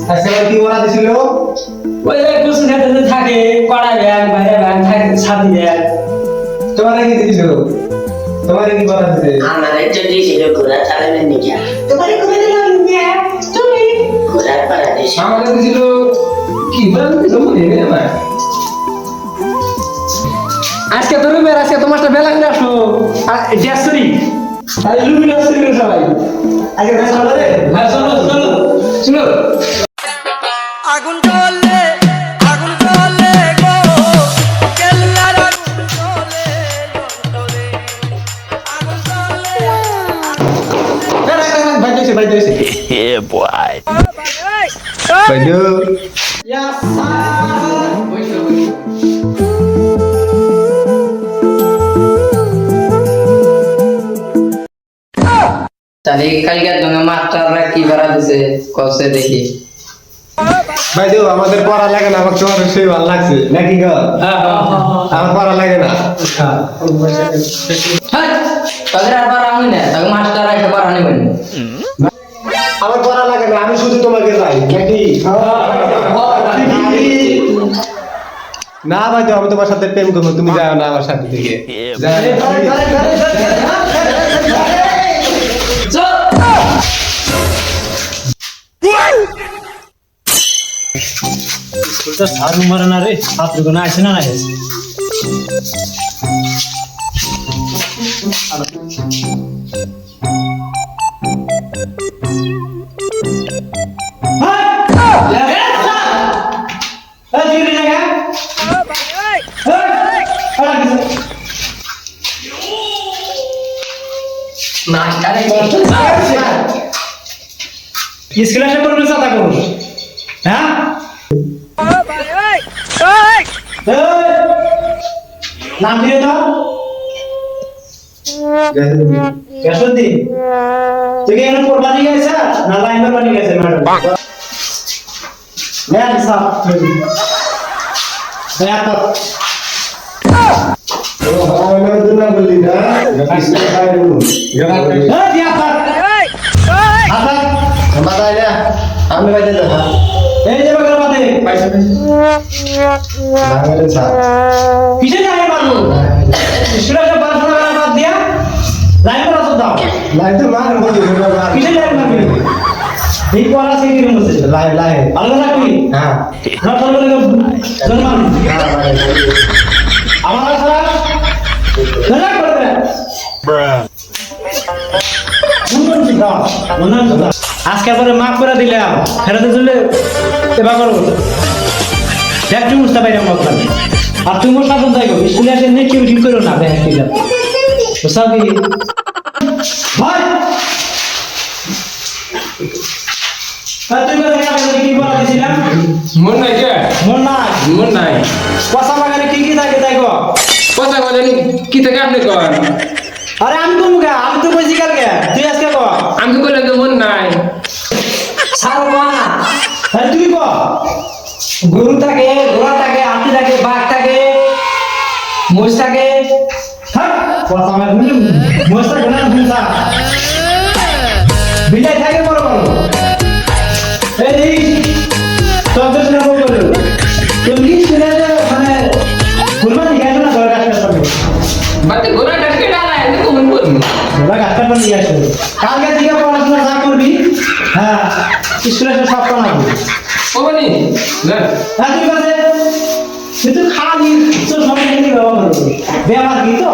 আজকে কি ওরা দিছিল ওই কুসুম খেতে থাকে কড়া ব্যাগ বাইরে ব্যাগ থাকে ছাতি ব্যাগ তোমারে কি দিছিল তোমারে কি বলা দিছে আমারে তো দিছিল ঘোড়া চালাবেন নিকা তোমারে করে দিলাম নিয়ে তুমি ঘোড়ার পাড়া দিছে আমারে দিছিল কি বলা দিছিল মনে নেই আমার আজকে তো রুমের আজকে তোমারটা বেলা করে আসো ড্যাসরি আর লুমিনাস করে সবাই আগে ভাই চলো রে ভাই চলো চলো চলো আগুন জ্বলে গো কেল্লার আগুন জ্বলে আগুন জ্বলে ভাই দিছে Yeah, boy. ভাই দিও ইয়া স্যার তাহলে কালকে তুমি মাস্টাররা কি করা দিছে কসে দেখি ভাই দিও আমাদের পড়া লাগে না আমাকে তোমার সেই ভালো লাগছে নাকি গো আমার পড়া লাগে না তাদের আর পারা আমি না তাকে মাস্টাররা এসে পারা নেবেন আমার পড়া লাগে না আমি শুধু তোমাকে চাই নাকি না ভাই তো আমি তোমার সাথে প্রেম করবো তুমি যাও না আমার সাথে থেকে স্কুলটা সারু মারে না রে ছাত্রগণ আসে না আসে মাস্টারে স্কুলে এসে করবে চাতা করুন হ্যাঁ নাম দিয়ে দাও গ্যাসুদ্দি তুই কি এখানে পড়বা নিয়ে গেছে না লাইন ধরবা নিয়ে গেছে ম্যাডাম ম্যাম সাহেব আমি বাইরে যাবো এই যে বাগের মাঠে কিসে যায় মারবো স্কুলে এসে পড়াশোনা করা বাদ দিয়া লাইন পড়া তো দাও লাইতে মার বলি কিসে লাইন মারবি এই পড়া সেই কি রুমে লাই আলাদা রাখবি হ্যাঁ না চল বলে জন্মান আমার সারা ধরা করবে আজকে পরে মাফ করে দিলাম ফেরাতে চলে এবার করবো দেখ তুমি বুঝতে পারি আমার আর তুমিও সাবধান থাকো স্কুলে আসে নেই কেউ ঠিক করো না দেখ ঠিক আছে বুঝতে ভাই তুই কি বলা দিয়েছিলাম মন নাই কে মন নাই কষা বাগানে কি থাকে তাই গো কথা বলেন কি থেকে আপনি কর আরে আমি তো মুখে আমি তো কইছি কালকে তুই আজকে ক আমি বলে তো মন নাই সারবা আরে তুই ক গরু থাকে ঘোড়া থাকে হাতি থাকে বাঘ থাকে মোষ থাকে হ্যাঁ কথা মানে মোষ থাকে না ভুলতা বিলাই থাকে বড় বড় এই তোর না বল তুমি শুনে মানে কুরবানি গায় না দরকার আছে বাতে গোরা ডাকে ডালা এত কোন করব ওরা গাছটা নিয়ে আসো কালকে থেকে পড়াশোনা যা করবি হ্যাঁ স্কুলে এসে সব কামাবি ওবনি না হ্যাঁ ঠিক আছে কিন্তু খালি তো সব কিছু ব্যবহার করবি ব্যবহার কি তো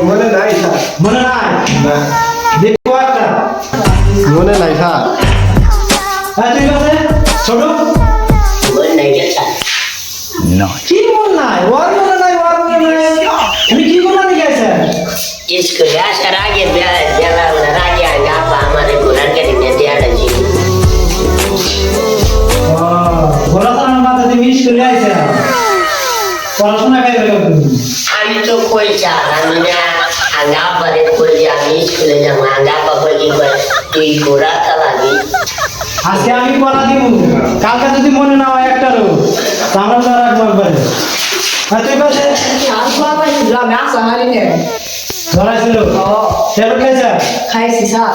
মনে নাই স্যার মনে নাই না দেখো একটা মনে নাই স্যার হ্যাঁ ঠিক আছে ছোট বল নাই গেছা কি মন নাই ওর মনে নাই তুমি কি করলা নিয়ে গেছে স্কুলে আসার আগে বেলা ওনার আগে আগে আপা আমাদের ঘোড়ার গাড়ি নিয়ে দেওয়া লাগছে ঘোরা তো আমার মাথা দিয়ে স্কুলে আইছে পড়াশোনা কাই করে তুমি আমি তো কইছি আমি না আগে আব্বারে কই যে আমি স্কুলে যাবো আগে আব্বা কই কি করে তুই ঘোড়া চালাবি আজকে আমি পড়া দিব কালকে যদি মনে না হয় একটারও আমরা তো রাখবো একবারে আর তুই বসে ধরাইছিল সেটা খাইছে খাইছি স্যার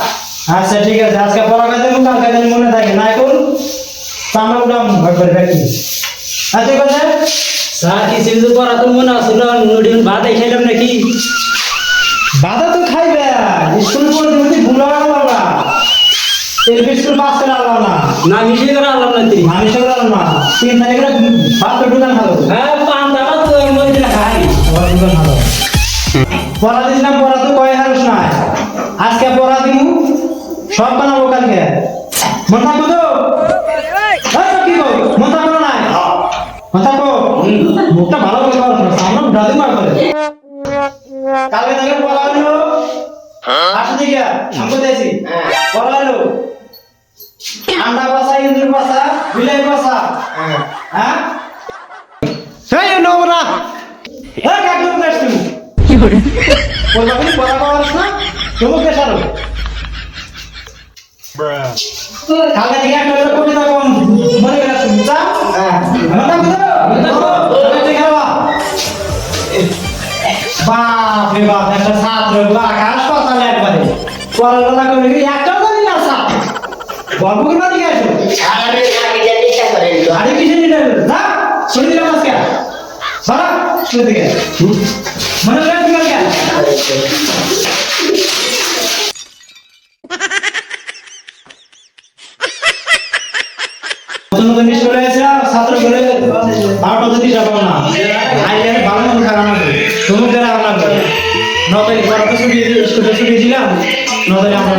আচ্ছা ঠিক আছে আজকে পড়া খাইতে কালকে যদি মনে থাকে না এখন আমরা উঠাম ভয় করে রাখি আচ্ছা কথা স্যার কিছু কিছু করা তো মনে আসলো নুডিন ভাত খাইলাম নাকি বাধা তো খাইবে স্কুল করে তুমি ভুল হয়ে গেল বাবা এই বিস্কুট মাছ করে আনলাম না না মিশিয়ে করে আনলাম না তুই মানুষ করে আনলাম না 3 তারিখে ভাত তো দোকান ভালো হ্যাঁ পান দাবা তো মধ্যে খাই দোকান ভালো পড়া দিছিলাম পড়া তো কয় হারস নাই আজকে পড়া দিমু সব বানাবো কালকে মন থাকবো তো কি গো মন থাকবো না মন থাকবো মুখটা ভালো করে খাওয়া আমরা দাদি মার করে কালকে তাকে পড়া হলো আসো দিকে আমি দিয়েছি পড়া হলো আন্ডা বাসা ইঁদুর বাসা বিলাই বাসা হ্যাঁ এই নোংরা হ্যাঁ কাকু বেশ তুমি কি করে পড়া তুমি পড়া পাওয়ার না তুমি পেশারো কালকে থেকে একটা কোটি টাকা মনে করে আসুন যা মনে করো বাপ রে বাপ একটা ছাত্র আকাশ পাতালে একবারে পড়াশোনা করে একটাও জানি না স্যার গল্প করে দিকে আসো সারাদিন আগে চেষ্টা করেন তো আরে কিছু নিতে না শুনে দিলাম আজকে সারা শুনে দিকে মনে করে তুমি কালকে নতুন জিনিস চলে এসে ছাত্র করে 12টা জিনিস পাবো না আইলে ভালো মতো খারাপ না সমুদ্রে রান্না করে নতাই পড়াতে ছুটি দিলাম নতাই আমরা